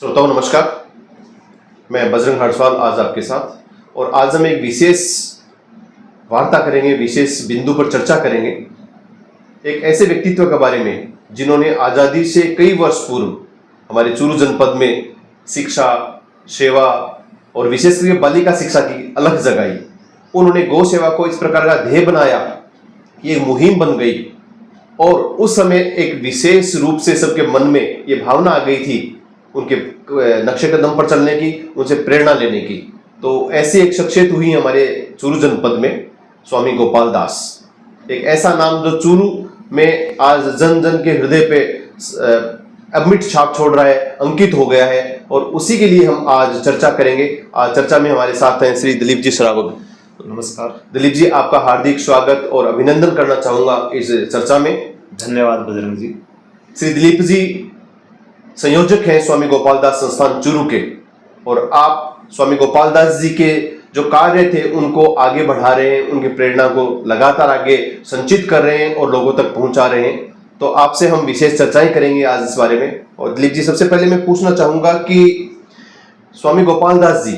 श्रोताओं नमस्कार, मैं बजरंग हरसवाल आज आपके साथ। और आज हम एक विशेष वार्ता करेंगे, विशेष बिंदु पर चर्चा करेंगे एक ऐसे व्यक्तित्व के बारे में जिन्होंने आज़ादी से कई वर्ष पूर्व हमारे चूरू जनपद में शिक्षा, सेवा और विशेष करके बालिका शिक्षा की अलग जगाई। उन्होंने गौ सेवा को इस प्रकार का ध्येय बनाया कि एक मुहिम बन गई और उस समय एक विशेष रूप से सबके मन में ये भावना आ गई थी उनके नक्शे कदम पर चलने की, उनसे प्रेरणा लेने की। तो ऐसी एक शख्सियत हुई हमारे चूरू जनपद में स्वामी गोपाल दास। एक ऐसा नाम जो चूरू में आज जन जन के हृदय पे अमिट छाप छोड़ रहा है, अंकित हो गया है, और उसी के लिए हम आज चर्चा करेंगे। आज चर्चा में हमारे साथ हैं श्री दिलीप जी सरावग। नमस्कार दिलीप जी, आपका हार्दिक स्वागत और अभिनंदन करना चाहूंगा इस चर्चा में। धन्यवाद बजरंग जी। श्री दिलीप जी संयोजक हैं स्वामी गोपाल दास संस्थान चूरू के, और आप स्वामी गोपाल दास जी के जो कार्य थे उनको आगे बढ़ा रहे हैं, उनकी प्रेरणा को लगातार आगे संचित कर रहे हैं और लोगों तक पहुंचा रहे हैं। तो आपसे हम विशेष चर्चाएं करेंगे आज इस बारे में। और दिलीप जी, सबसे पहले मैं पूछना चाहूंगा कि स्वामी गोपाल दास जी,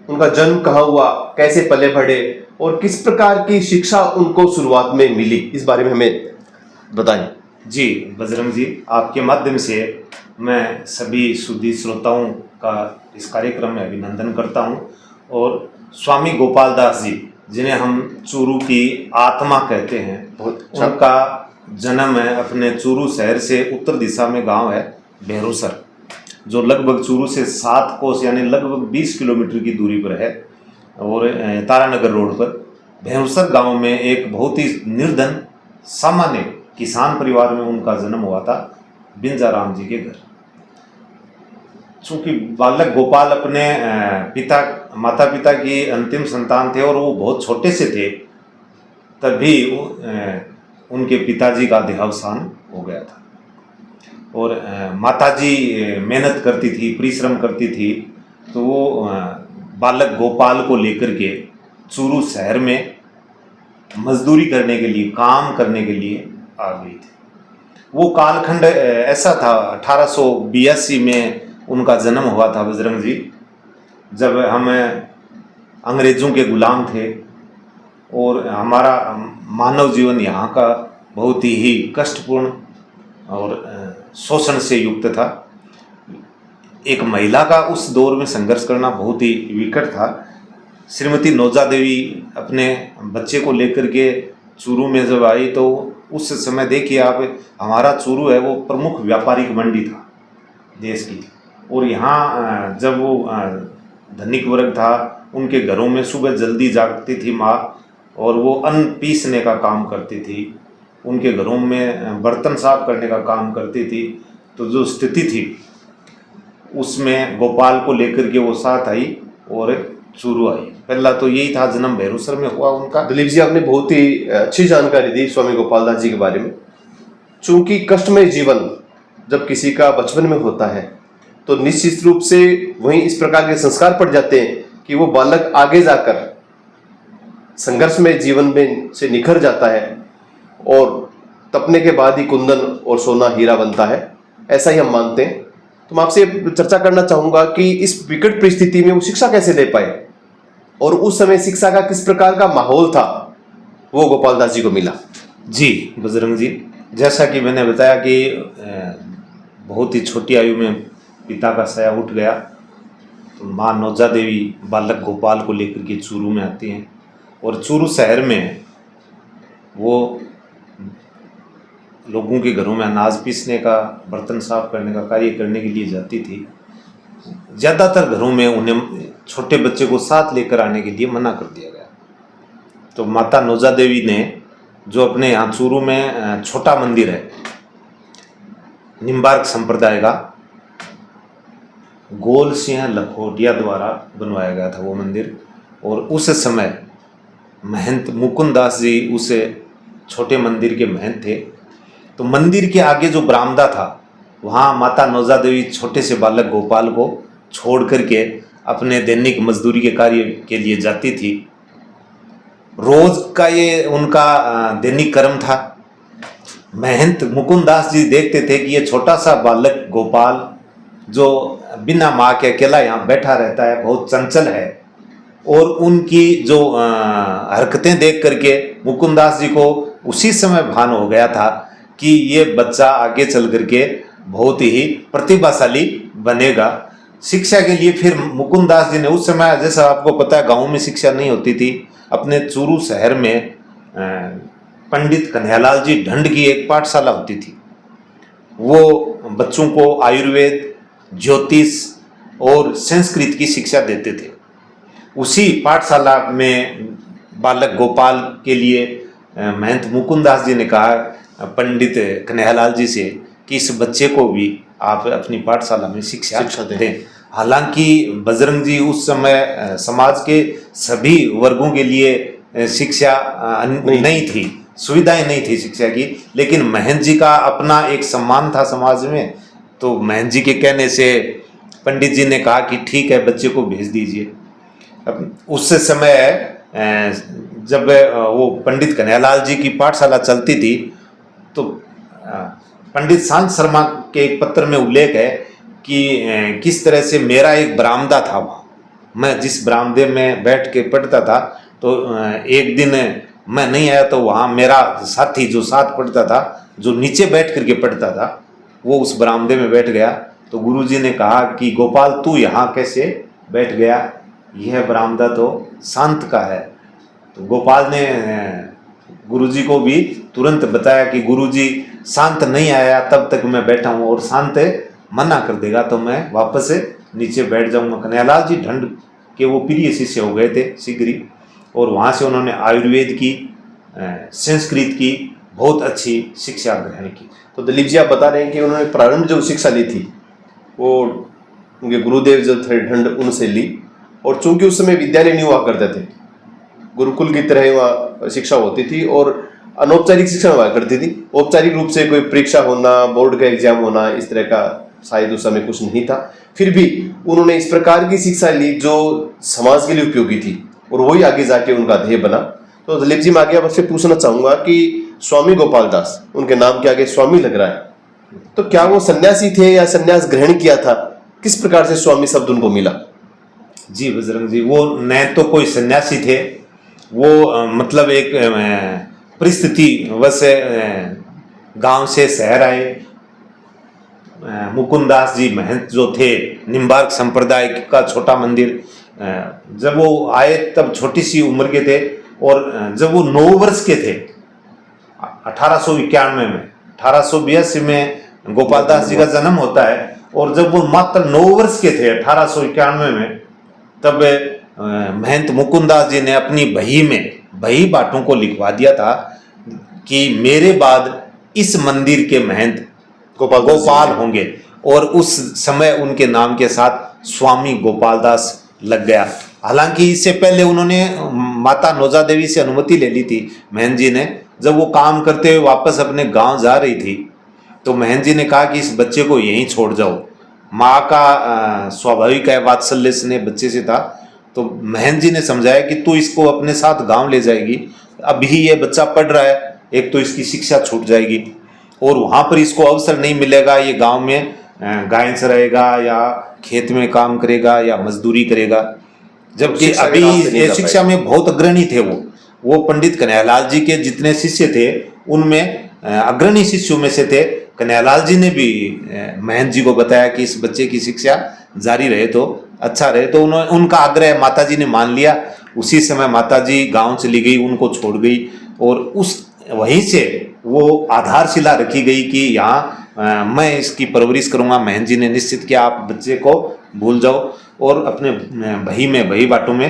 उनका जन्म कहाँ हुआ, कैसे पले बढ़े और किस प्रकार की शिक्षा उनको शुरुआत में मिली, इस बारे में हमें बताएं। जी बजरंग जी, आपके माध्यम से मैं सभी सुधी श्रोताओं का इस कार्यक्रम में अभिनंदन करता हूं। और स्वामी गोपाल दास जी, जिन्हें हम चूरू की आत्मा कहते हैं, उनका जन्म है अपने चूरू शहर से उत्तर दिशा में गांव है भेरूसर, जो लगभग चूरू से 7 कोस यानी लगभग 20 किलोमीटर की दूरी पर है। और तारानगर रोड पर भेरूसर गांव में एक बहुत ही निर्धन सामान्य किसान परिवार में उनका जन्म हुआ था, बिंजाराम जी के घर। चूंकि बालक गोपाल अपने माता पिता की अंतिम संतान थे और वो बहुत छोटे से थे, तभी उनके पिताजी का देहावसान हो गया था। और माताजी मेहनत करती थी, परिश्रम करती थी, तो वो बालक गोपाल को लेकर के चूरू शहर में मजदूरी करने के लिए, काम करने के लिए आ गई थी। वो कालखंड ऐसा था, 1882 में उनका जन्म हुआ था बजरंग जी, जब हम अंग्रेज़ों के गुलाम थे और हमारा मानव जीवन यहाँ का बहुत ही कष्टपूर्ण और शोषण से युक्त था। एक महिला का उस दौर में संघर्ष करना बहुत ही विकट था। श्रीमती नौजा देवी अपने बच्चे को लेकर के चूरू में जब आई, तो उस समय देखिए आप, हमारा चूरू है वो प्रमुख व्यापारिक मंडी था देश की। और यहाँ जब वो धनिक वर्ग था, उनके घरों में सुबह जल्दी जागती थी माँ, और वो अन्न पीसने का काम करती थी, उनके घरों में बर्तन साफ करने का काम करती थी। तो जो स्थिति थी उसमें गोपाल को लेकर के वो साथ आई और चूरू आई। पहला तो यही था, जन्म भेरूसर में हुआ उनका। दिलीप जी, आपने बहुत ही अच्छी जानकारी दी स्वामी गोपाल दास जी के बारे में। चूंकि कष्टमय जीवन जब किसी का बचपन में होता है तो निश्चित रूप से वहीं इस प्रकार के संस्कार पड़ जाते हैं कि वो बालक आगे जाकर संघर्षमय जीवन में से निखर जाता है और तपने के बाद ही कुंदन और सोना हीरा बनता है, ऐसा ही हम मानते हैं। तो मैं आपसे चर्चा करना चाहूंगा कि इस विकट परिस्थिति में वो शिक्षा कैसे ले पाए और उस समय शिक्षा का किस प्रकार का माहौल था, वो गोपाल दास जी को मिला। जी बजरंग जी, जैसा कि मैंने बताया कि बहुत ही छोटी आयु में पिता का साया उठ गया, तो माँ नौजा देवी बालक गोपाल को लेकर के चूरू में आती हैं। और चूरू शहर में वो लोगों के घरों में अनाज पीसने का, बर्तन साफ करने का कार्य करने के लिए जाती थी। ज़्यादातर घरों में उन्हें छोटे बच्चे को साथ लेकर आने के लिए मना कर दिया गया। तो माता नौजा देवी ने, जो अपने यहाँ चूरू में छोटा मंदिर है, निम्बार्क संप्रदाय का, गोल सिंह लखोटिया द्वारा बनवाया गया था वो मंदिर। और उस समय महंत मुकुंद दास जी उस छोटे मंदिर के महंत थे। तो मंदिर के आगे जो बरामदा था, वहाँ माता नौजा देवी छोटे से बालक गोपाल को छोड़ करके अपने दैनिक मजदूरी के कार्य के लिए जाती थी। रोज का ये उनका दैनिक कर्म था। महंत मुकुंद दास जी देखते थे कि ये छोटा सा बालक गोपाल जो बिना माँ के अकेला यहाँ बैठा रहता है, बहुत चंचल है। और उनकी जो हरकतें देख करके मुकुंदास जी को उसी समय भान हो गया था कि ये बच्चा आगे चल करके बहुत ही प्रतिभाशाली बनेगा। शिक्षा के लिए फिर मुकुंदास जी ने उस समय, जैसा आपको पता है, गांव में शिक्षा नहीं होती थी। अपने चूरू शहर में पंडित कन्हैयालाल जी ढंड की एक पाठशाला होती थी। वो बच्चों को आयुर्वेद, ज्योतिष और संस्कृत की शिक्षा देते थे। उसी पाठशाला में बालक गोपाल के लिए महंत मुकुंदास जी ने कहा पंडित कन्हैयालाल जी से कि इस बच्चे को भी आप अपनी पाठशाला में शिक्षा दें। हालांकि बजरंग जी उस समय समाज के सभी वर्गों के लिए शिक्षा नहीं थी, सुविधाएं नहीं थी शिक्षा की, लेकिन महंत जी का अपना एक सम्मान था समाज में। तो महंत जी के कहने से पंडित जी ने कहा कि ठीक है, बच्चे को भेज दीजिए। उस समय जब वो पंडित कन्हैयालाल जी की पाठशाला चलती थी तो पंडित शांत शर्मा के एक पत्र में उल्लेख है कि किस तरह से मेरा एक बरामदा था वहाँ, मैं जिस बरामदे में बैठ के पढ़ता था, तो एक दिन मैं नहीं आया तो वहाँ मेरा साथी जो साथ पढ़ता था, जो नीचे बैठ करके पढ़ता था, वो उस बरामदे में बैठ गया। तो गुरुजी ने कहा कि गोपाल तू यहाँ कैसे बैठ गया, यह बरामदा तो शांत का है। तो गोपाल ने गुरुजी को भी तुरंत बताया कि गुरुजी शांत नहीं आया तब तक मैं बैठा हूँ, और शांत मना कर देगा तो मैं वापस नीचे बैठ जाऊंगा। कन्हैयालाल जी ढंड के वो प्रिय शिष्य हो गए थे शीघ्र ही, और वहाँ से उन्होंने आयुर्वेद की, संस्कृत की बहुत अच्छी शिक्षा ग्रहण की। तो दिलीप जी, आप बता रहे हैं कि उन्होंने प्रारंभ जो शिक्षा ली थी वो उनके गुरुदेव जो थे ढंड उनसे ली, और चूंकि उस समय विद्यालय नहीं हुआ करते थे, गुरुकुल की तरह वहाँ शिक्षा होती थी और अनौपचारिक शिक्षा हुआ करती थी। औपचारिक रूप से कोई परीक्षा होना, बोर्ड का एग्जाम होना, इस तरह का शायद उस समय कुछ नहीं था। फिर भी उन्होंने इस प्रकार की शिक्षा ली जो समाज के लिए उपयोगी थी, और वही आगे जाके उनका ध्येय बना। तो दिलीप जी, मैं आगे आपसे पूछना चाहूंगा कि स्वामी गोपाल दास, उनके नाम के आगे स्वामी लग रहा है, तो क्या वो सन्यासी थे या सन्यास ग्रहण किया था? किस प्रकार से स्वामी शब्द उनको मिला? जी बजरंग जी, वो न तो कोई सन्यासी थे, वो मतलब एक परिस्थिति वश गांव से शहर आए। मुकुंदास जी महंत जो थे, निम्बार्क संप्रदाय का छोटा मंदिर, जब वो आए तब छोटी सी उम्र के थे, और जब वो 9 वर्ष के थे 1891 में, 1882 में गोपाल दास जी का जन्म होता है, और जब वो मात्र 9 वर्ष के थे 1891 में, तब महंत मुकुंदास जी ने अपनी बही में, बही बाटों को लिखवा दिया था कि मेरे बाद इस मंदिर के महंत गोपाल होंगे, और उस समय उनके नाम के साथ स्वामी गोपाल दास लग गया। हालांकि इससे पहले उन्होंने माता नौजा देवी से अनुमति ले ली थी महंत जी ने। जब वो काम करते हुए वापस अपने गांव जा रही थी तो महंत जी ने कहा कि इस बच्चे को यहीं छोड़ जाओ। माँ का स्वाभाविक है वात्सल्य स्नेह बच्चे से था, तो महंत जी ने समझाया कि तू इसको अपने साथ गांव ले जाएगी, अभी ये बच्चा पढ़ रहा है, एक तो इसकी शिक्षा छूट जाएगी और वहाँ पर इसको अवसर नहीं मिलेगा, ये गांव में गाय चराएगा या खेत में काम करेगा या मजदूरी करेगा। जबकि अभी ये शिक्षा में बहुत अग्रणी थे। वो पंडित कन्हैयालाल जी के जितने शिष्य थे उनमें अग्रणी शिष्यों में से थे। कन्हैयालाल जी ने भी महंत जी को बताया कि इस बच्चे की शिक्षा जारी रहे तो अच्छा रहे, तो उनका आग्रह माताजी ने मान लिया। उसी समय माताजी गांव चली गई, उनको छोड़ गई, और उस वहीं से वो आधारशिला रखी गई कि यहाँ मैं इसकी परवरिश करूँगा। महंत जी ने निश्चित किया आप बच्चे को भूल जाओ, और अपने बही बाटों में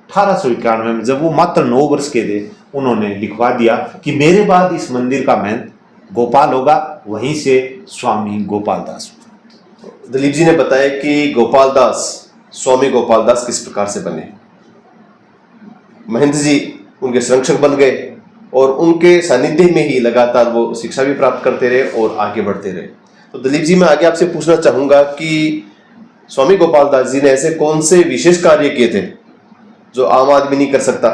1891 में जब वो मात्र 9 वर्ष के थे उन्होंने लिखवा दिया कि मेरे बाद इस मंदिर का महंत गोपाल होगा। वहीं से स्वामी गोपाल दास। दिलीप जी ने बताया कि गोपाल दास, स्वामी गोपाल दास किस प्रकार से बने। महंत जी उनके संरक्षक बन गए और उनके सानिध्य में ही लगातार वो शिक्षा भी प्राप्त करते रहे और आगे बढ़ते रहे। तो दिलीप जी, मैं आगे आपसे पूछना चाहूंगा कि स्वामी गोपाल दास जी ने ऐसे कौन से विशेष कार्य किए थे जो आम आदमी नहीं कर सकता,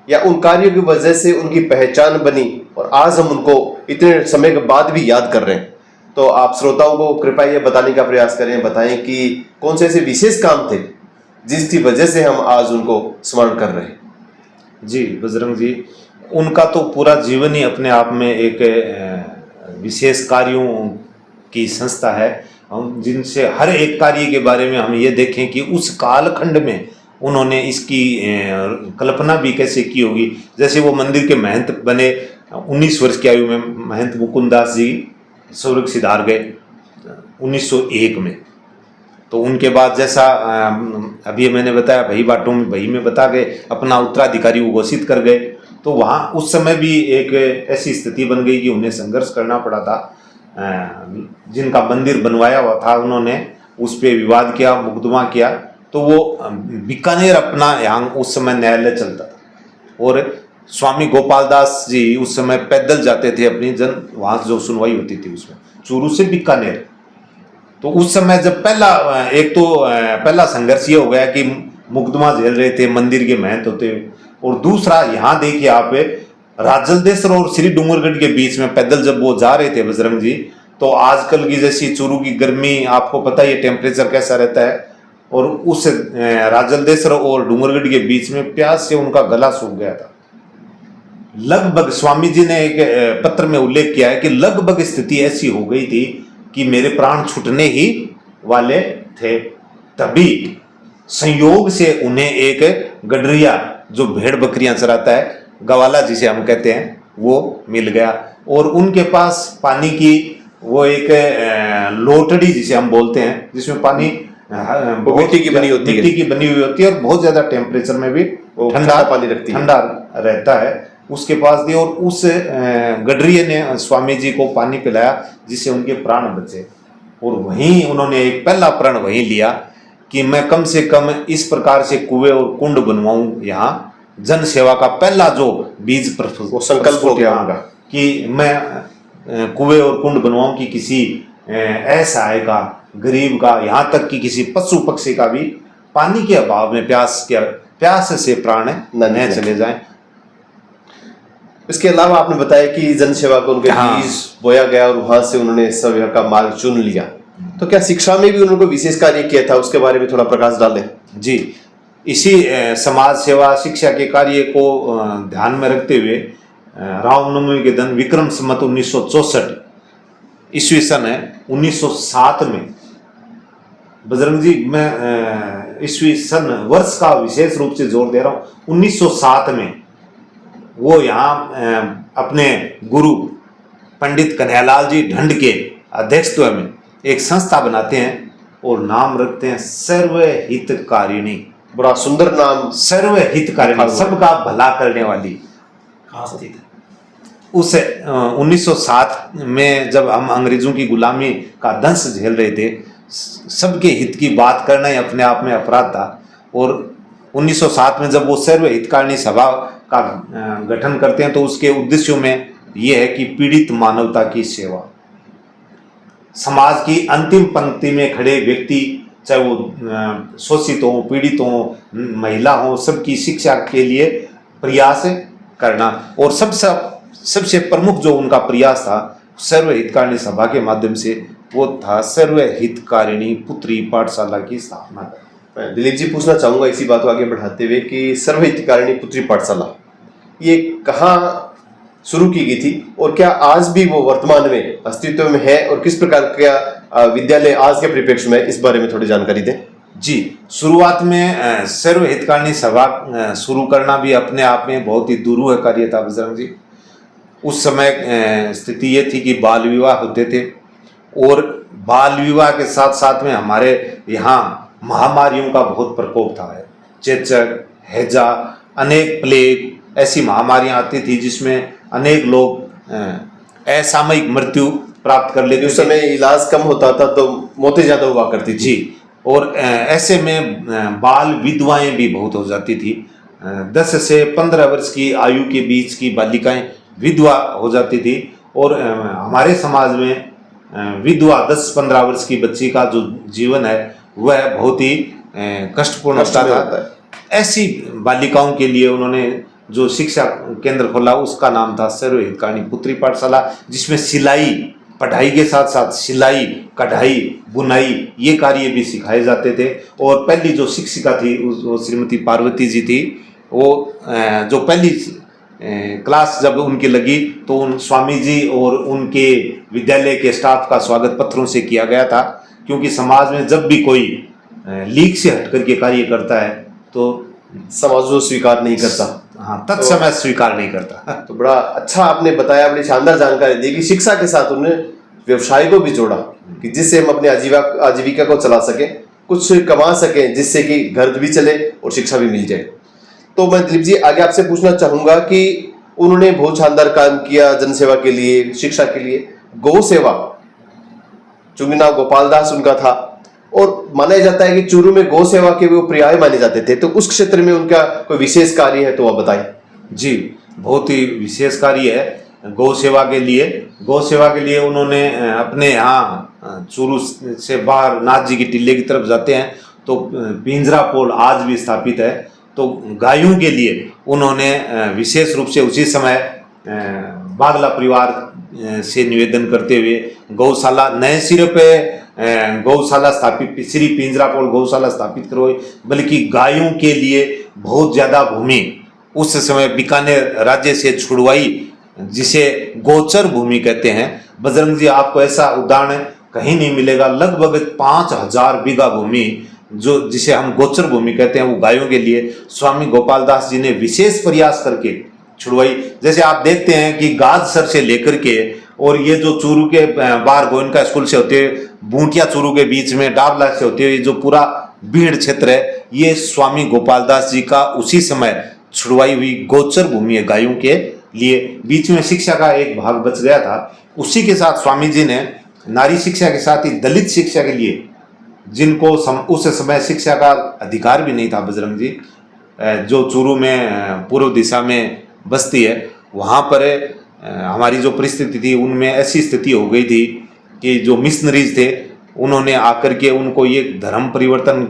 या उन कार्यों की वजह से उनकी पहचान बनी और आज हम उनको इतने समय के बाद भी याद कर रहे हैं? तो आप श्रोताओं को कृपया ये बताने का प्रयास करें, बताएं कि कौन से ऐसे विशेष काम थे जिसकी वजह से हम आज उनको स्मरण कर रहे हैं। जी बजरंग जी, उनका तो पूरा जीवन ही अपने आप में एक विशेष कार्यों की संस्था है। हम जिनसे हर एक कार्य के बारे में हम ये देखें कि उस कालखंड में उन्होंने इसकी कल्पना भी कैसे की होगी। जैसे वो मंदिर के महंत बने, 19 वर्ष की आयु में महंत मुकुंदास जी स्वर्ग सिधार गए 1901 में। तो उनके बाद जैसा अभी मैंने बताया भई बाटों में भई में बता गए, अपना उत्तराधिकारी वो घोषित कर गए। तो वहाँ उस समय भी एक ऐसी स्थिति बन गई कि उन्हें संघर्ष करना पड़ा था। जिनका मंदिर बनवाया हुआ था उन्होंने उस पर विवाद किया, मुकदमा किया। तो वो बीकानेर अपना यहाँ उस समय न्यायालय चलता था और स्वामी गोपाल दास जी उस समय पैदल जाते थे अपनी वहाँ जो सुनवाई होती थी उसमें चूरू से बीकानेर। तो उस समय जब पहला संघर्ष ये हो गया कि मुकदमा झेल रहे थे मंदिर के महंत होते, और दूसरा यहाँ देखिए आप राजलदेसर और श्री डूंगरगढ़ के बीच में पैदल जब वो जा रहे थे बजरंग जी, तो आजकल की जैसी चूरू की गर्मी आपको पता ही टेम्परेचर कैसा रहता है, और उस राजलदेसर और डूंगरगढ़ के बीच में प्यास से उनका गला सूख गया था। लगभग स्वामी जी ने एक पत्र में उल्लेख किया है कि लगभग स्थिति ऐसी हो गई थी कि मेरे प्राण छूटने ही वाले थे। तभी संयोग से उन्हें एक गडरिया जो भेड़ बकरियां चराता है, गवाला जिसे हम कहते हैं, वो मिल गया। और उनके पास पानी की वो एक लोटड़ी जिसे हम बोलते हैं, जिसमें पानी मिट्टी की बनी होती हुई होती है और बहुत ज्यादा टेम्परेचर में भी ठंडा पानी रखती है, ठंडा रहता है, उसके पास दी। और उस गडरिये ने स्वामी जी को पानी पिलाया जिससे उनके प्राण बचे। और वहीं उन्होंने एक पहला प्रण वहीं लिया कि मैं कम से कम इस प्रकार से कुएं और कुंड बनवाऊं, यहाँ जन सेवा का पहला जो बीज वो संकल्प हो गया उनका कि मैं कुएं और कुंड बनवाऊं कि किसी असहाय का, गरीब का, यहाँ तक कि किसी पशु पक्षी का भी पानी के अभाव में प्यास से प्राण न चले जाएं। इसके अलावा आपने बताया कि जन सेवा को उनके बीज बोया गया और वहां से उन्होंने सेवा का मार्ग चुन लिया। तो क्या शिक्षा में भी उन्होंने विशेष कार्य किया था, उसके बारे में थोड़ा प्रकाश डालें। जी, इसी समाज सेवा शिक्षा के कार्य को ध्यान में रखते हुए रामनवमी के दिन विक्रम संवत 1964 ईस्वी सन है 1907 में, बजरंग जी मैं ईस्वी सन वर्ष का विशेष रूप से जोर दे रहा हूँ, 1907 में वो यहाँ अपने गुरु पंडित कन्हैयालाल जी ढंड के अध्यक्षत्व में एक संस्था बनाते हैं और नाम रखते हैं सर्वहितकारिणी। बड़ा सुंदर नाम, सर्वहितकारिणी, सबका भला करने वाली। उस 1907 में जब हम अंग्रेजों की गुलामी का दंश झेल रहे थे, सबके हित की बात करना ही अपने आप में अपराध था। और 1907 में जब वो सर्वहितकारिणी सभा का गठन करते हैं तो उसके उद्देश्यों में ये है कि पीड़ित मानवता की सेवा, समाज की अंतिम पंक्ति में खड़े व्यक्ति, चाहे वो शोषित हो, पीड़ित हो, महिला हो, सबकी शिक्षा के लिए प्रयास करना। और सबसे प्रमुख जो उनका प्रयास था सर्वहितकारिणी सभा के माध्यम से, वो था सर्वहितकारिणी पुत्री पाठशाला की स्थापना। मैं दिलीप जी पूछना चाहूंगा इसी बात को आगे बढ़ाते हुए कि सर्वहितकारिणी पुत्री पाठशाला ये कहाँ शुरू की गई थी और क्या आज भी वो वर्तमान में अस्तित्व में है, और किस प्रकार का विद्यालय आज के परिप्रेक्ष्य में, इस बारे में थोड़ी जानकारी दें। जी, शुरुआत में सर्वहितकारिणी सभा शुरू करना भी अपने आप में बहुत ही दुरूह कार्य था बजरंग जी। उस समय स्थिति ये थी कि बाल विवाह होते थे, और बाल विवाह के साथ साथ में हमारे यहाँ महामारियों का बहुत प्रकोप था। चेचक, हैजा, अनेक प्लेग ऐसी महामारियां आती थी जिसमें अनेक लोग असामयिक मृत्यु प्राप्त कर लेते। उस समय इलाज कम होता था तो मौतें ज्यादा हुआ करती थी। जी, और ऐसे में बाल विधवाएं भी बहुत हो जाती थी। 10 से 15 वर्ष की आयु के बीच की बालिकाएं विधवा हो जाती थी। और हमारे समाज में विधवा 10-15 वर्ष की बच्ची का जो जीवन है वह बहुत ही कष्टपूर्ण होता था। ऐसी बालिकाओं के लिए उन्होंने जो शिक्षा केंद्र खोला उसका नाम था सर्वहितकारिणी पुत्री पाठशाला, जिसमें सिलाई पढ़ाई के साथ साथ सिलाई, कढ़ाई, बुनाई ये कार्य भी सिखाए जाते थे। और पहली जो शिक्षिका थी वो श्रीमती पार्वती जी थी। वो जो पहली क्लास जब उनकी लगी तो उन स्वामी जी और उनके विद्यालय के स्टाफ का स्वागत पत्रों से किया गया था, क्योंकि समाज में जब भी कोई लीक से हट करके कार्य करता है तो समाज वो स्वीकार नहीं करता। हाँ, तत्समय स्वीकार नहीं करता। तो बड़ा अच्छा आपने बताया, बड़ी शानदार जानकारी दी कि शिक्षा के साथ उन्होंने व्यवसाय को भी जोड़ा कि जिससे हम अपने आजीविका को चला सकें, कुछ कमा सकें, जिससे कि घर भी चले और शिक्षा भी मिल जाए। तो मैं दिलीप जी आगे आपसे पूछना चाहूंगा कि उन्होंने बहुत शानदार काम किया जनसेवा के लिए, शिक्षा के लिए, गौ सेवा, चूंकि नाम गोपाल दास उनका था और माना जाता है कि चूरू में गौ सेवा के वो पर्याय माने जाते थे, तो उस क्षेत्र में उनका कोई विशेष कार्य है तो आप बताएं। जी, बहुत ही विशेष कार्य है गौ सेवा के लिए। गौ सेवा के लिए उन्होंने अपने यहाँ चूरू से बाहर नाथ जी की टिल्ले की तरफ जाते हैं तो पिंजरा पोल आज भी स्थापित है। तो गायों के लिए उन्होंने विशेष रूप से उसी समय बागला परिवार से निवेदन करते हुए गौशाला नए सिरे पे गौशाला स्थापित, श्री पिंजरा पोल गौशाला स्थापित करवाई, बल्कि गायों के लिए बहुत ज़्यादा भूमि उस समय बीकानेर राज्य से छुड़वाई, जिसे गोचर भूमि कहते हैं। बजरंग जी, आपको ऐसा उदाहरण कहीं नहीं मिलेगा। लगभग 5000 बीघा भूमि जो जिसे हम गोचर भूमि कहते हैं वो गायों के लिए स्वामी गोपाल दास जी ने विशेष प्रयास करके छुड़वाई। जैसे आप देखते हैं कि गाजसर से लेकर के और ये जो चूरू के बाहर गोयनका स्कूल से होते हुए बूंटिया चूरू के बीच में डाबला से होते हुए जो पूरा भीड़ क्षेत्र है, ये स्वामी गोपाल दास जी का उसी समय छुड़वाई हुई गोचर भूमि है गायों के लिए। बीच में शिक्षा का एक भाग बच गया था, उसी के साथ स्वामी जी ने नारी शिक्षा के साथ ही दलित शिक्षा के लिए, जिनको उस समय शिक्षा का अधिकार भी नहीं था, बजरंग जी, जो चूरू में पूर्व दिशा में बस्ती है वहाँ पर हमारी जो परिस्थिति थी उनमें ऐसी स्थिति हो गई थी कि जो मिशनरीज थे उन्होंने आकर के उनको ये धर्म परिवर्तन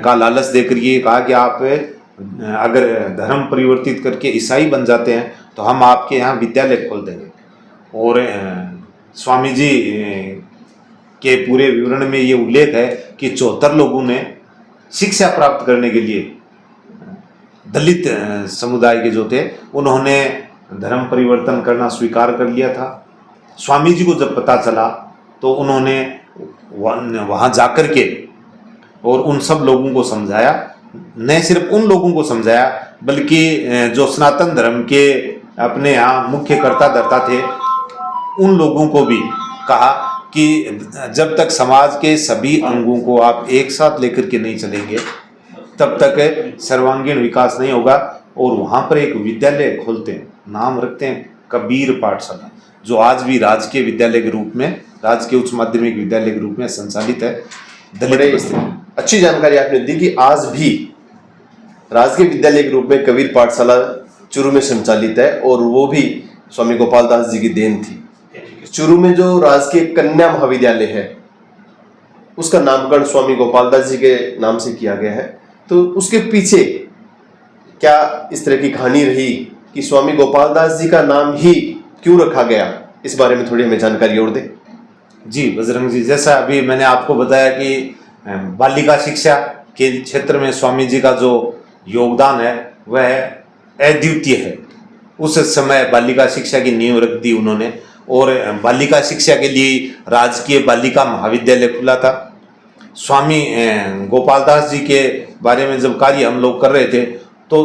का लालच देकर ये कहा कि आप अगर धर्म परिवर्तित करके ईसाई बन जाते हैं तो हम आपके यहाँ विद्यालय खोल देंगे। और स्वामी जी के पूरे विवरण में ये उल्लेख है कि 74 लोगों ने शिक्षा प्राप्त करने के लिए, दलित समुदाय के जो थे, उन्होंने धर्म परिवर्तन करना स्वीकार कर लिया था। स्वामी जी को जब पता चला तो उन्होंने वहाँ जाकर के और उन सब लोगों को समझाया, न सिर्फ उन लोगों को समझाया बल्कि जो सनातन धर्म के अपने यहाँ मुख्य कर्ता धर्ता थे उन लोगों को भी कहा कि जब तक समाज के सभी अंगों को आप एक साथ लेकर के नहीं चलेंगे तब तक सर्वांगीण विकास नहीं होगा। और वहाँ पर एक विद्यालय खोलते हैं, नाम रखते हैं कबीर पाठशाला, जो आज भी राजकीय विद्यालय के रूप में, राजकीय उच्च माध्यमिक विद्यालय के रूप में संचालित है। दलित अच्छी जानकारी आपने दी कि आज भी राजकीय विद्यालय के रूप में कबीर पाठशाला चूरू में संचालित है और वो भी स्वामी गोपाल दास जी की देन थी। चूरू में जो राजकीय कन्या महाविद्यालय है उसका नामकरण स्वामी गोपाल दास जी के नाम से किया गया है। तो उसके पीछे क्या इस तरह की कहानी रही कि स्वामी गोपाल दास जी का नाम ही क्यों रखा गया, इस बारे में थोड़ी हमें जानकारी और दें। जी बजरंग जी, जैसा अभी मैंने आपको बताया कि बालिका शिक्षा के क्षेत्र में स्वामी जी का जो योगदान है वह अद्वितीय है। उस समय बालिका शिक्षा की नींव रख दी उन्होंने और बालिका शिक्षा के लिए राजकीय बालिका महाविद्यालय खुला था। स्वामी गोपाल दास जी के बारे में जब कार्य हम लोग कर रहे थे तो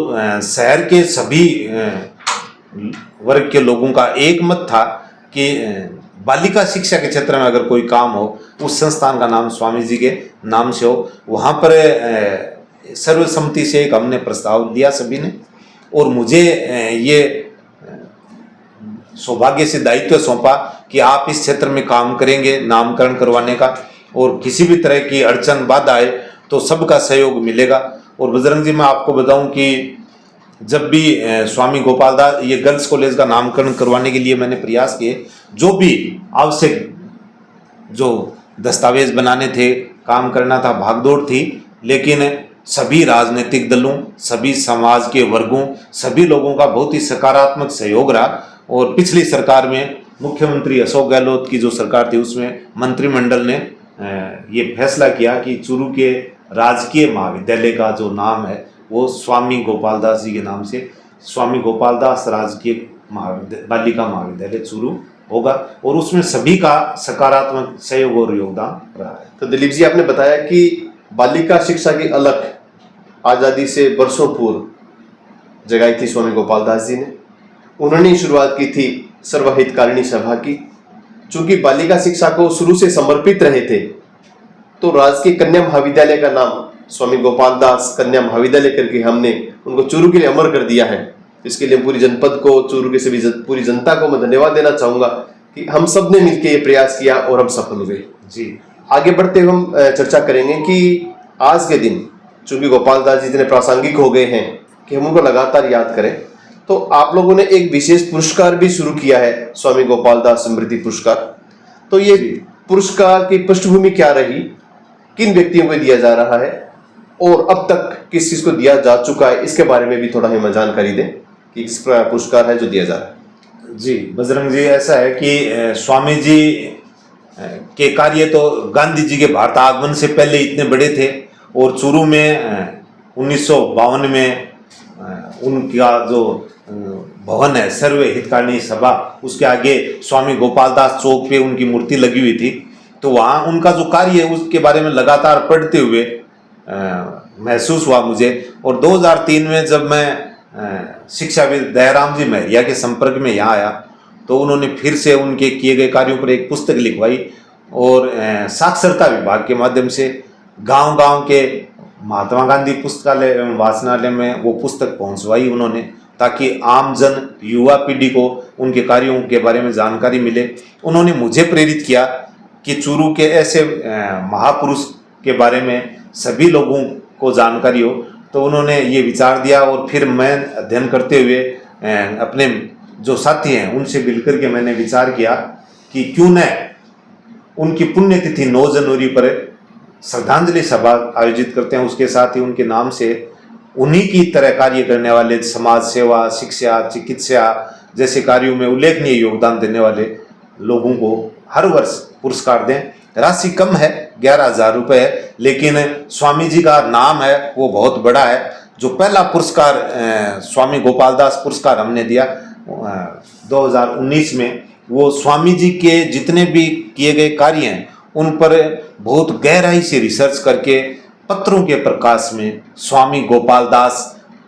शहर के सभी वर्ग के लोगों का एक मत था कि बालिका शिक्षा के क्षेत्र में अगर कोई काम हो उस संस्थान का नाम स्वामी जी के नाम से हो। वहाँ पर सर्वसम्मति से एक हमने प्रस्ताव दिया सभी ने और मुझे ये सौभाग्य से दायित्व सौंपा कि आप इस क्षेत्र में काम करेंगे नामकरण करवाने का, और किसी भी तरह की अड़चन बाधा आए तो सबका सहयोग मिलेगा। और बजरंग जी, मैं आपको बताऊं कि जब भी स्वामी गोपाल दास ये गर्ल्स कॉलेज का नामकरण करवाने के लिए मैंने प्रयास किए, जो भी आवश्यक जो दस्तावेज बनाने थे, काम करना था, भागदौड़ थी, लेकिन सभी राजनीतिक दलों, सभी समाज के वर्गों, सभी लोगों का बहुत ही सकारात्मक सहयोग रहा। और पिछली सरकार में मुख्यमंत्री अशोक गहलोत की जो सरकार थी उसमें मंत्रिमंडल ने ये फैसला किया कि चूरू के राजकीय महाविद्यालय का जो नाम है वो स्वामी गोपाल दास जी के नाम से स्वामी गोपाल दास राजकीय बालिका महाविद्यालय चूरू होगा, और उसमें सभी का सकारात्मक सहयोग और योगदान रहा है। तो दिलीप जी, आपने बताया कि बालिका शिक्षा की अलख आज़ादी से वर्षों पूर्व जगाई थी स्वामी गोपाल दास जी ने। उन्होंने ही शुरुआत की थी सर्वहितकारिणी सभा की। चूंकि बालिका शिक्षा को शुरू से समर्पित रहे थे, तो राजकीय कन्या महाविद्यालय का नाम स्वामी गोपाल दास कन्या महाविद्यालय करके हमने उनको चूरू के लिए अमर कर दिया है। इसके लिए पूरी जनपद को, चूरू के सभी पूरी जनता को मैं धन्यवाद देना चाहूंगा कि हम सब ने मिलकर ये प्रयास किया और हम सफल हुए। जी, आगे बढ़ते हुए हम चर्चा करेंगे कि आज के दिन चूंकि गोपाल दास जी इतने प्रासंगिक हो गए हैं कि हम उनको लगातार याद करें, तो आप लोगों ने एक विशेष पुरस्कार भी शुरू किया है, स्वामी गोपाल दास स्मृति पुरस्कार। तो ये पुरस्कार की पृष्ठभूमि क्या रही, किन व्यक्तियों को दिया जा रहा है और अब तक किस चीज को दिया जा चुका है, इसके बारे में भी थोड़ा हमें जानकारी दें कि किस पुरस्कार है जो दिया जा रहा है। जी बजरंग जी, ऐसा है कि स्वामी जी के कार्य तो गांधी जी के भारत आगमन से पहले इतने बड़े थे, और चूरू में 1952 में उनका जो भवन है सर्व हितकारिणी सभा, उसके आगे स्वामी गोपाल दास चौक पे उनकी मूर्ति लगी हुई थी। तो वहाँ उनका जो कार्य है उसके बारे में लगातार पढ़ते हुए महसूस हुआ मुझे। और 2003 में जब मैं शिक्षाविद दयाराम जी महरिया के संपर्क में यहाँ आया, तो उन्होंने फिर से उनके किए गए कार्यों पर एक पुस्तक लिखवाई, और साक्षरता विभाग के माध्यम से गांव-गांव के महात्मा गांधी पुस्तकालय एवं वाचनालय में वो पुस्तक पहुंचवाई उन्होंने, ताकि आम जन युवा पीढ़ी को उनके कार्यों के बारे में जानकारी मिले। उन्होंने मुझे प्रेरित किया कि चूरू के ऐसे महापुरुष के बारे में सभी लोगों को जानकारी हो। तो उन्होंने ये विचार दिया, और फिर मैं अध्ययन करते हुए अपने जो साथी हैं उनसे मिलकर के मैंने विचार किया कि क्यों न उनकी पुण्यतिथि 9 जनवरी पर श्रद्धांजलि सभा आयोजित करते हैं। उसके साथ ही उनके नाम से उन्हीं की तरह कार्य करने वाले समाज सेवा, शिक्षा, चिकित्सा जैसे कार्यों में उल्लेखनीय योगदान देने वाले लोगों को हर वर्ष पुरस्कार दें। राशि कम है, 11,000 रुपये है, लेकिन स्वामी जी का नाम है वो बहुत बड़ा है। जो पहला पुरस्कार स्वामी गोपाल दास पुरस्कार हमने दिया 2019 में, वो स्वामी जी के जितने भी किए गए कार्य हैं उन पर बहुत गहराई से रिसर्च करके पत्रों के प्रकाश में स्वामी गोपाल दास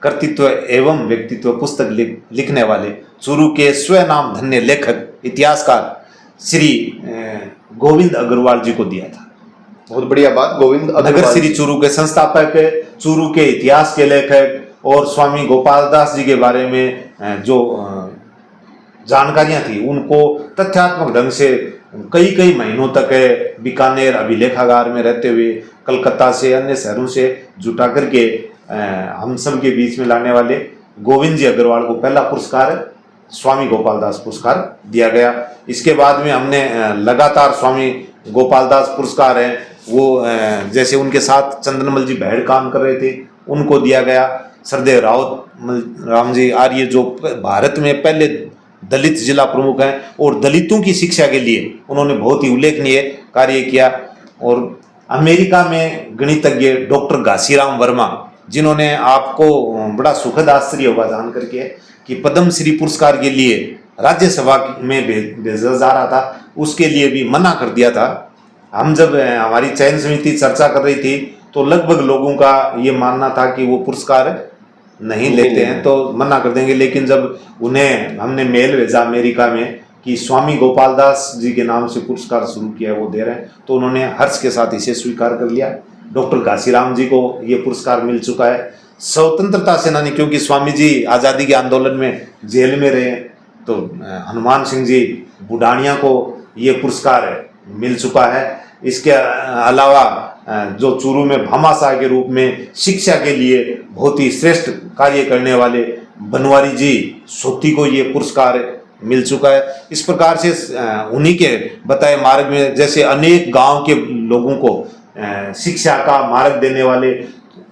कर्तृत्व एवं व्यक्तित्व पुस्तक लिखने वाले चूरू के स्वनाम धन्य लेखक इतिहासकार श्री गोविंद अग्रवाल जी को दिया था। बहुत बढ़िया बात। गोविंद नगर श्री चूरू के संस्थापक, चूरू के इतिहास के लेखक और स्वामी गोपाल दास जी के बारे में जो जानकारियां थी उनको तथ्यात्मक ढंग से कई महीनों तक बीकानेर अभिलेखागार में रहते हुए कलकत्ता से अन्य शहरों से जुटा करके हम सब के बीच में लाने वाले गोविंद जी अग्रवाल को पहला पुरस्कार स्वामी गोपाल दास पुरस्कार दिया गया। इसके बाद में हमने लगातार स्वामी गोपाल दास पुरस्कार है वो जैसे उनके साथ चंद्रमल जी भैड़ काम कर रहे थे उनको दिया गया। सरदेव राम जी आर्य जो भारत में पहले दलित जिला प्रमुख हैं और दलितों की शिक्षा के लिए उन्होंने बहुत ही उल्लेखनीय कार्य किया। और अमेरिका में गणितज्ञ डॉक्टर घासीराम वर्मा, जिन्होंने आपको बड़ा सुखद आश्चर्य होगा जान करके कि पद्मश्री पुरस्कार के लिए राज्यसभा में भेजा जा रहा था, उसके लिए भी मना कर दिया था। हम जब हमारी चयन समिति चर्चा कर रही थी तो लगभग लोगों का ये मानना था कि वो पुरस्कार नहीं लेते हैं तो मना कर देंगे, लेकिन जब उन्हें हमने मेल भेजा अमेरिका में कि स्वामी गोपाल दास जी के नाम से पुरस्कार शुरू किया है वो दे रहे हैं, तो उन्होंने हर्ष के साथ इसे स्वीकार कर लिया। डॉक्टर घासीराम जी को ये पुरस्कार मिल चुका है। स्वतंत्रता सेनानी, क्योंकि स्वामी जी आज़ादी के आंदोलन में जेल में रहे, तो हनुमान सिंह जी बुढ़ानिया को ये पुरस्कार मिल चुका है। इसके अलावा जो चूरू में भामाशाह के रूप में शिक्षा के लिए बहुत ही श्रेष्ठ कार्य करने वाले बनवारी जी सोती को ये पुरस्कार मिल चुका है। इस प्रकार से उन्हीं के बताए मार्ग में जैसे अनेक गांव के लोगों को शिक्षा का मार्ग देने वाले,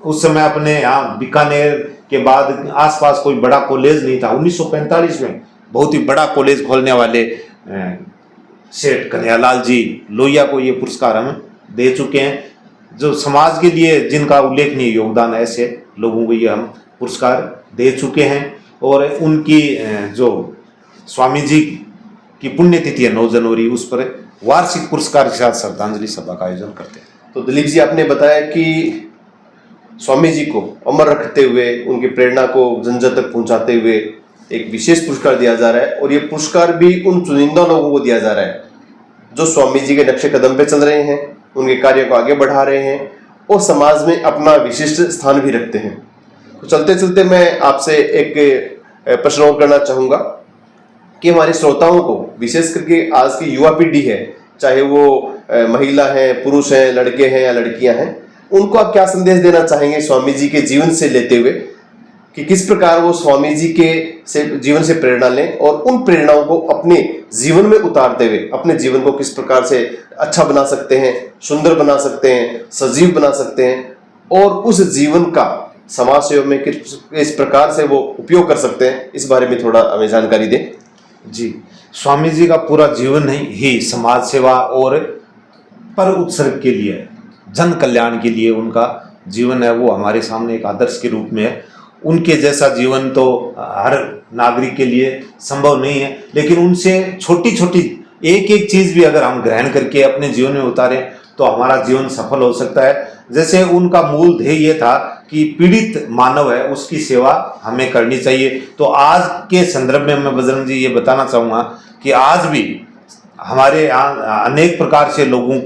उस समय अपने यहाँ बीकानेर के बाद आसपास कोई बड़ा कॉलेज नहीं था, 1945 में बहुत ही बड़ा कॉलेज खोलने वाले सेठ कन्हैयालाल जी लोहिया को ये पुरस्कार हम दे चुके हैं। जो समाज के लिए जिनका उल्लेखनीय योगदान है, ऐसे लोगों को ये हम पुरस्कार दे चुके हैं। और उनकी जो स्वामी जी की पुण्यतिथि है 9 जनवरी, उस पर वार्षिक पुरस्कार के साथ श्रद्धांजलि सभा का आयोजन करते हैं। तो दिलीप जी, आपने बताया कि स्वामी जी को अमर रखते हुए, उनकी प्रेरणा को जन जन तक पहुंचाते हुए एक विशेष पुरस्कार दिया जा रहा है। और ये पुरस्कार भी उन चुनिंदा लोगों को दिया जा रहा है जो स्वामी जी के नक्शे कदम पे चल रहे हैं, उनके कार्यों को आगे बढ़ा रहे हैं और समाज में अपना विशिष्ट स्थान भी रखते हैं। तो चलते चलते मैं आपसे एक प्रश्न और करना चाहूँगा कि हमारे श्रोताओं को, विशेष करके आज की युवा पीढ़ी है, चाहे वो महिला है, पुरुष हैं, लड़के हैं या लड़कियां हैं, उनको आप क्या संदेश देना चाहेंगे स्वामी जी के जीवन से लेते हुए, कि किस प्रकार वो स्वामी जी के जीवन से प्रेरणा लें और उन प्रेरणाओं को अपने जीवन में उतारते हुए अपने जीवन को किस प्रकार से अच्छा बना सकते हैं, सुंदर बना सकते हैं, सजीव बना सकते हैं और उस जीवन का समाज सेवा में किस प्रकार से वो उपयोग कर सकते हैं, इस बारे में थोड़ा हमें जानकारी दें। जी, स्वामी जी का पूरा जीवन ही समाज सेवा और पर उत्सर्ग के लिए, जन कल्याण के लिए उनका जीवन है, वो हमारे सामने एक आदर्श के रूप में है। उनके जैसा जीवन तो हर नागरिक के लिए संभव नहीं है, लेकिन उनसे छोटी छोटी एक एक चीज भी अगर हम ग्रहण करके अपने जीवन में उतारें तो हमारा जीवन सफल हो सकता है। जैसे उनका मूल ध्येय ये था कि पीड़ित मानव है, उसकी सेवा हमें करनी चाहिए। तो आज के संदर्भ में मैं बजरंग जी ये बताना चाहूँगा कि आज भी हमारे अनेक प्रकार से लोगों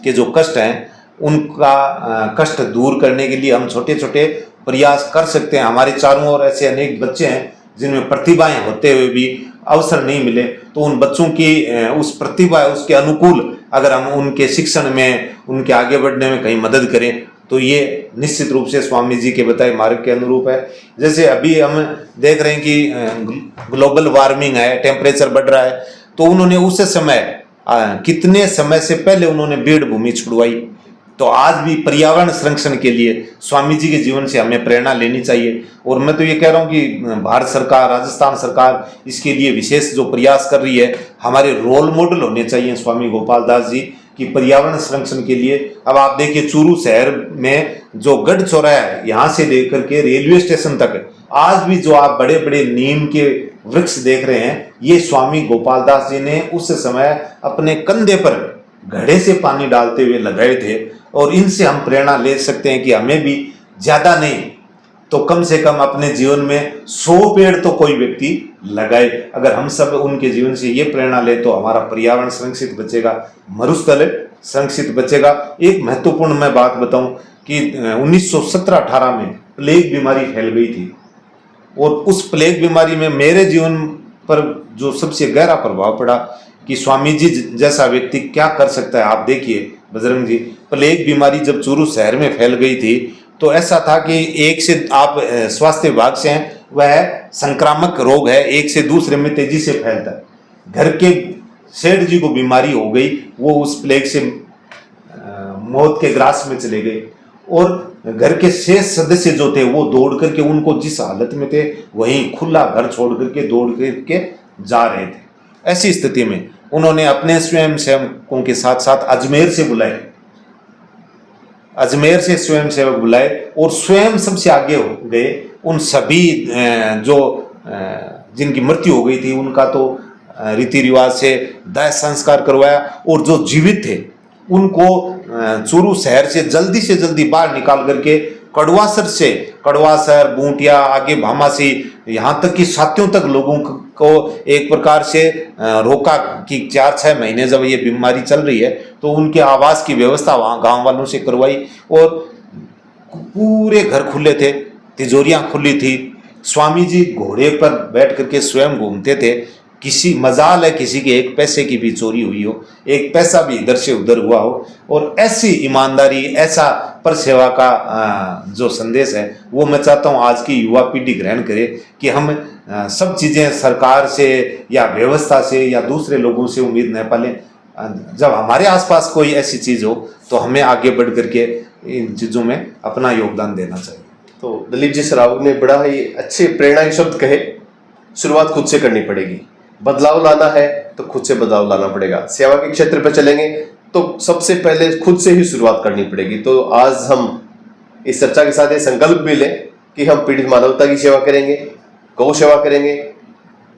के जो कष्ट हैं, उनका कष्ट दूर करने के लिए हम छोटे छोटे प्रयास कर सकते हैं। हमारे चारों ओर ऐसे अनेक बच्चे हैं जिनमें प्रतिभाएं होते हुए भी अवसर नहीं मिले, तो उन बच्चों की उस प्रतिभा, उसके अनुकूल अगर हम उनके शिक्षण में, उनके आगे बढ़ने में कहीं मदद करें तो ये निश्चित रूप से स्वामी जी के बताए मार्ग के अनुरूप है। जैसे अभी हम देख रहे हैं कि ग्लोबल वार्मिंग है, टेम्परेचर बढ़ रहा है, तो उन्होंने उस समय कितने समय से पहले उन्होंने बीड़ भूमि छुड़वाई। तो आज भी पर्यावरण संरक्षण के लिए स्वामी जी के जीवन से हमें प्रेरणा लेनी चाहिए। और मैं तो ये कह रहा हूँ कि भारत सरकार, राजस्थान सरकार इसके लिए विशेष जो प्रयास कर रही है, हमारे रोल मॉडल होने चाहिए स्वामी गोपाल दास जी की पर्यावरण संरक्षण के लिए। अब आप देखिए चूरू शहर में जो गढ़ चौराहा है, यहाँ से लेकर के रेलवे स्टेशन तक आज भी जो आप बड़े बड़े नीम के वृक्ष देख रहे हैं, ये स्वामी गोपाल दास जी ने उस समय अपने कंधे पर घड़े से पानी डालते हुए लगाए थे। और इनसे हम प्रेरणा ले सकते हैं कि हमें भी ज्यादा नहीं तो कम से कम अपने जीवन में 100 पेड़ तो कोई व्यक्ति लगाए। अगर हम सब उनके जीवन से ये प्रेरणा ले तो हमारा पर्यावरण संरक्षित बचेगा, मरुस्थल संरक्षित बचेगा। एक महत्वपूर्ण मैं बात बताऊं कि 1917-18 में प्लेग बीमारी फैल गई थी, और उस प्लेग बीमारी में मेरे जीवन पर जो सबसे गहरा प्रभाव पड़ा कि स्वामी जी जैसा व्यक्ति क्या कर सकता है। आप देखिए बजरंग जी, प्लेग बीमारी जब चूरू शहर में फैल गई थी तो ऐसा था कि एक से, आप स्वास्थ्य विभाग से हैं, वह संक्रामक रोग है, एक से दूसरे में तेजी से फैलता है। घर के सेठ जी को बीमारी हो गई, वो उस प्लेग से मौत के ग्रास में चले गए, और घर के शेष सदस्य जो थे वो दौड़ करके, उनको जिस हालत में थे वहीं खुला घर छोड़ करके दौड़ करके जा रहे थे। ऐसी स्थिति में उन्होंने अपने स्वयं सेवकों के साथ साथ अजमेर से बुलाए, अजमेर से स्वयं सेवक बुलाए और स्वयं सबसे आगे हो गए। उन सभी जो जिनकी मृत्यु हो गई थी उनका तो रीति रिवाज से दाह संस्कार करवाया, और जो जीवित थे उनको चूरू शहर से जल्दी बाहर निकाल करके कड़वासर, बूंटिया, आगे भामासी, यहाँ तक कि साथियों तक लोगों को एक प्रकार से रोका कि 4-6 महीने जब ये बीमारी चल रही है तो उनके आवास की व्यवस्था वहाँ गांव वालों से करवाई, और पूरे घर खुले थे, तिजोरियां खुली थी। स्वामी जी घोड़े पर बैठ करके स्वयं घूमते थे। किसी मजाल है किसी के एक पैसे की भी चोरी हुई हो, एक पैसा भी इधर से उधर हुआ हो, और ऐसी ईमानदारी, ऐसा पर सेवा का जो संदेश है वो मैं चाहता हूँ आज की युवा पीढ़ी ग्रहण करे कि हम सब चीज़ें सरकार से या व्यवस्था से या दूसरे लोगों से उम्मीद न पालें। जब हमारे आसपास कोई ऐसी चीज़ हो तो हमें आगे बढ़ करके इन चीज़ों में अपना योगदान देना चाहिए। तो दिलीप जी सरावग ने बड़ा ही अच्छे प्रेरणा के शब्द कहे। शुरुआत खुद से करनी पड़ेगी। बदलाव लाना है तो खुद से बदलाव लाना पड़ेगा। सेवा के क्षेत्र पर चलेंगे तो सबसे पहले खुद से ही शुरुआत करनी पड़ेगी। तो आज हम इस चर्चा के साथ ये संकल्प भी लें कि हम पीड़ित मानवता की सेवा करेंगे, गौ सेवा करेंगे।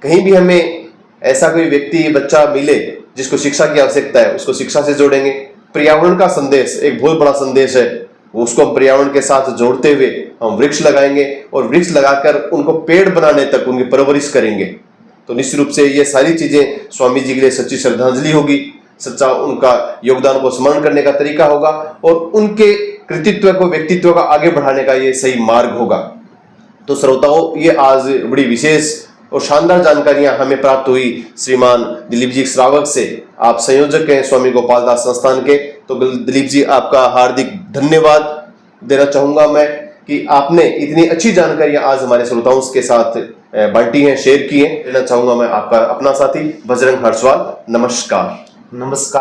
कहीं भी हमें ऐसा कोई व्यक्ति बच्चा मिले जिसको शिक्षा की आवश्यकता है, उसको शिक्षा से जोड़ेंगे। पर्यावरण का संदेश एक बहुत बड़ा संदेश है, उसको हम पर्यावरण के साथ जोड़ते हुए हम वृक्ष लगाएंगे और वृक्ष लगाकर उनको पेड़ बनाने तक उनकी परवरिश करेंगे। तो निश्चित रूप से ये सारी चीजें स्वामी जी के लिए सच्ची श्रद्धांजलि होगी, सच्चा उनका योगदान को स्मरण करने का तरीका होगा और उनके कृतित्व को, व्यक्तित्व को आगे बढ़ाने का ये सही मार्ग होगा। तो श्रोताओं, ये आज बड़ी विशेष और शानदार जानकारियां हमें प्राप्त हुई श्रीमान दिलीप जी श्रावक से। आप संयोजक हैं स्वामी गोपाल दास संस्थान के। तो दिलीप जी, आपका हार्दिक धन्यवाद देना चाहूंगा मैं कि आपने इतनी अच्छी जानकारियां आज हमारे श्रोताओं के साथ बांटी हैं, शेयर की हैं। देना चाहूंगा मैं आपका अपना साथी बजरंग हर्षवाल। नमस्कार। नमस्कार।